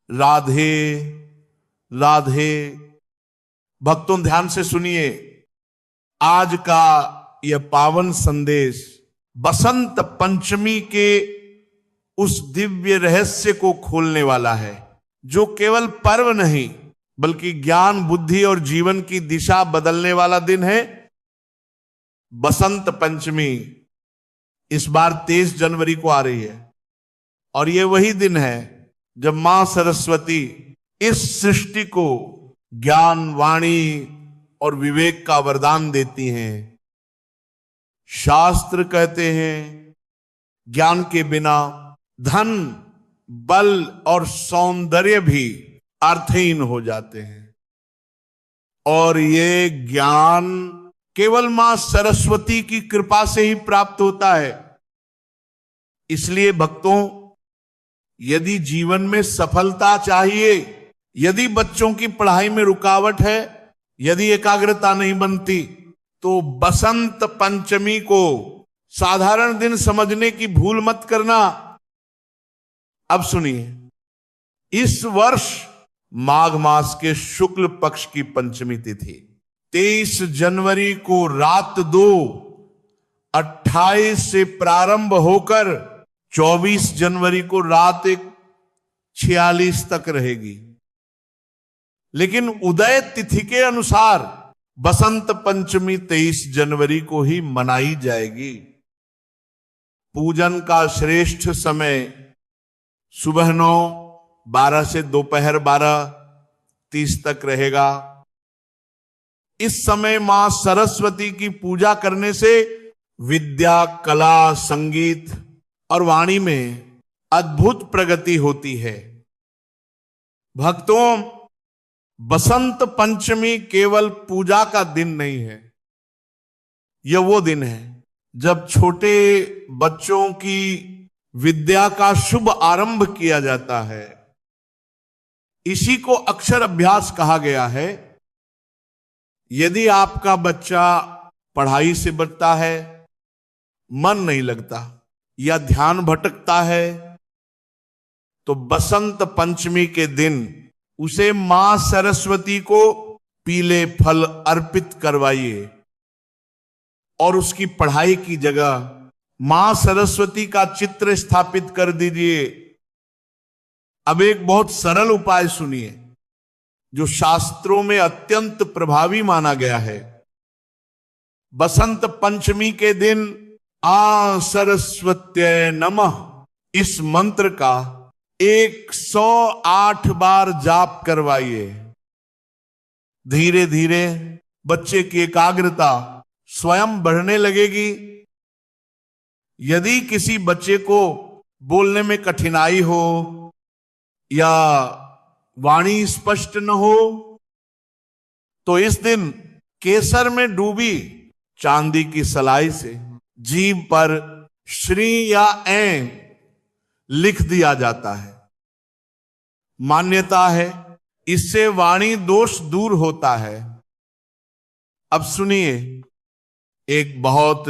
राधे राधे। भक्तों ध्यान से सुनिए, आज का यह पावन संदेश बसंत पंचमी के उस दिव्य रहस्य को खोलने वाला है, जो केवल पर्व नहीं बल्कि ज्ञान, बुद्धि और जीवन की दिशा बदलने वाला दिन है। बसंत पंचमी इस बार 23 जनवरी को आ रही है और यह वही दिन है जब मां सरस्वती इस सृष्टि को ज्ञान, वाणी और विवेक का वरदान देती हैं। शास्त्र कहते हैं, ज्ञान के बिना धन, बल और सौंदर्य भी अर्थहीन हो जाते हैं और ये ज्ञान केवल मां सरस्वती की कृपा से ही प्राप्त होता है। इसलिए भक्तों, यदि जीवन में सफलता चाहिए, यदि बच्चों की पढ़ाई में रुकावट है, यदि एकाग्रता नहीं बनती, तो बसंत पंचमी को साधारण दिन समझने की भूल मत करना। अब सुनिए, इस वर्ष माघ मास के शुक्ल पक्ष की पंचमी तिथि 23 जनवरी को रात 2:28 से प्रारंभ होकर 24 जनवरी को रात 1:46 तक रहेगी। लेकिन उदय तिथि के अनुसार बसंत पंचमी 23 जनवरी को ही मनाई जाएगी। पूजन का श्रेष्ठ समय सुबह 9:12 से दोपहर 12:30 तक रहेगा। इस समय मां सरस्वती की पूजा करने से विद्या, कला, संगीत और वाणी में अद्भुत प्रगति होती है। भक्तों, बसंत पंचमी केवल पूजा का दिन नहीं है, यह वो दिन है जब छोटे बच्चों की विद्या का शुभ आरंभ किया जाता है। इसी को अक्षर अभ्यास कहा गया है। यदि आपका बच्चा पढ़ाई से बचता है, मन नहीं लगता या ध्यान भटकता है, तो बसंत पंचमी के दिन उसे मां सरस्वती को पीले फल अर्पित करवाइए और उसकी पढ़ाई की जगह मां सरस्वती का चित्र स्थापित कर दीजिए। अब एक बहुत सरल उपाय सुनिए, जो शास्त्रों में अत्यंत प्रभावी माना गया है। बसंत पंचमी के दिन आ सरस्वत्यै नमः इस मंत्र का 108 बार जाप करवाइए। धीरे धीरे बच्चे की एकाग्रता स्वयं बढ़ने लगेगी। यदि किसी बच्चे को बोलने में कठिनाई हो या वाणी स्पष्ट न हो, तो इस दिन केसर में डूबी चांदी की सलाई से जीभ पर श्री या ऐ लिख दिया जाता है। मान्यता है इससे वाणी दोष दूर होता है। अब सुनिए एक बहुत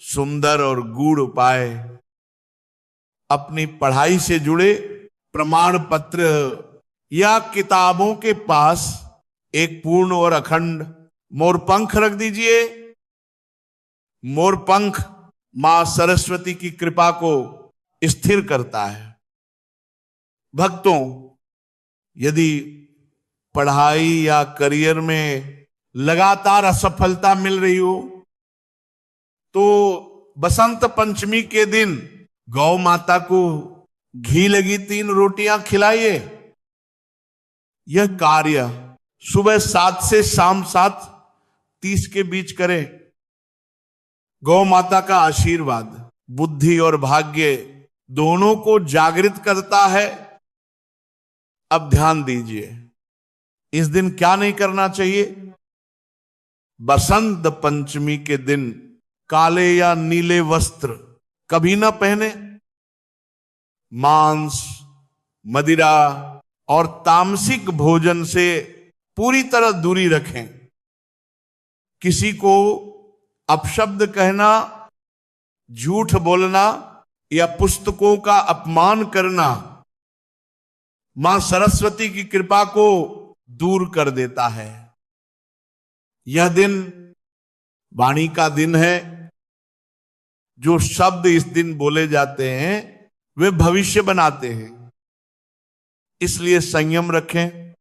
सुंदर और गूढ़ उपाय। अपनी पढ़ाई से जुड़े प्रमाण पत्र या किताबों के पास एक पूर्ण और अखंड मोरपंख रख दीजिए। मोरपंख मां सरस्वती की कृपा को स्थिर करता है। भक्तों, यदि पढ़ाई या करियर में लगातार असफलता मिल रही हो, तो बसंत पंचमी के दिन गौ माता को घी लगी 3 रोटियां खिलाइए। यह कार्य सुबह 7 से शाम 7:30 के बीच करें। गौ माता का आशीर्वाद बुद्धि और भाग्य दोनों को जागृत करता है। अब ध्यान दीजिए, इस दिन क्या नहीं करना चाहिए। बसंत पंचमी के दिन काले या नीले वस्त्र कभी ना पहने। मांस, मदिरा और तामसिक भोजन से पूरी तरह दूरी रखें। किसी को अपशब्द कहना, झूठ बोलना या पुस्तकों का अपमान करना मां सरस्वती की कृपा को दूर कर देता है। यह दिन वाणी का दिन है। जो शब्द इस दिन बोले जाते हैं वे भविष्य बनाते हैं, इसलिए संयम रखें।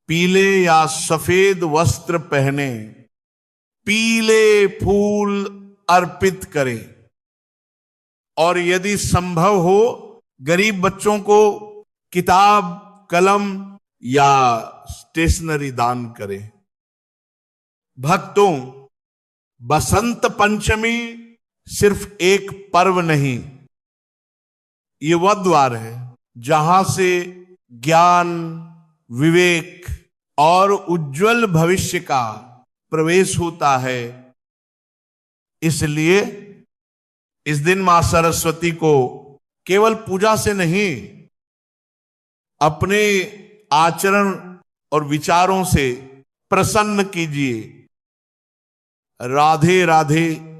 पीले या सफेद वस्त्र पहने, पीले फूल अर्पित करें, और यदि संभव हो गरीब बच्चों को किताब, कलम या स्टेशनरी दान करें। भक्तों, बसंत पंचमी सिर्फ एक पर्व नहीं, ये वह द्वार है जहां से ज्ञान, विवेक और उज्जवल भविष्य का प्रवेश होता है। इसलिए इस दिन मां सरस्वती को केवल पूजा से नहीं, अपने आचरण और विचारों से प्रसन्न कीजिए। राधे राधे।